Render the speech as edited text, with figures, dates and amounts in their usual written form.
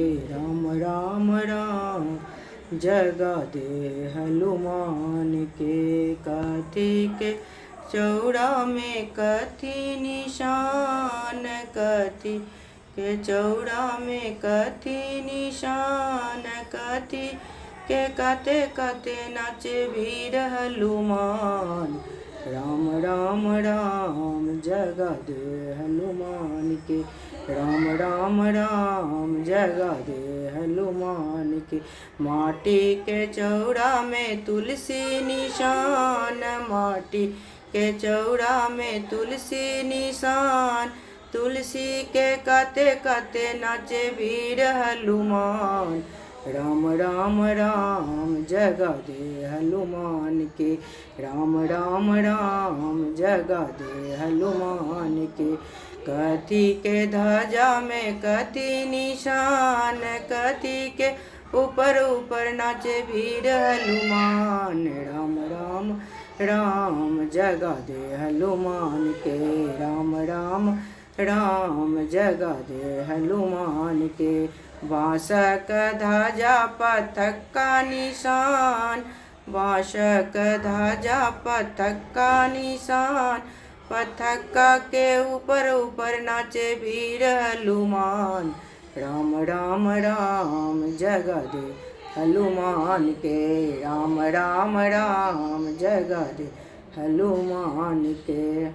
राम राम राम जगा दे हनुमान के। कथी के चौड़ा में कथी निशान, कथी के चौड़ा में कथी निशान, कथी के कते कते नाचे वीर हनुमान। राम राम राम जगा दे हनुमान के। राम राम राम जगा दे हनुमान के। माटी के चौड़ा में तुलसी निशान, माटी के चौड़ा में तुलसी निशान, तुलसी के कते कते नाचे वीर हनुमान। राम राम राम जगा दे हनुमान के। राम राम राम जगा दे हनुमान के। कथी के ध्वजा में कथी निशान, कथी के ऊपर ऊपर नाचे वीर हनुमान। राम राम राम जगा दे हनुमान के। राम राम राम जगा दे हनुमान के। बांसक ध्वजा पथक का निशान, बांसक ध्वजा पथक का निशान, पथक के ऊपर ऊपर नाचे वीर हनुमान। राम राम राम जगा दे हनुमान के। राम राम राम जगा दे हनुमान के।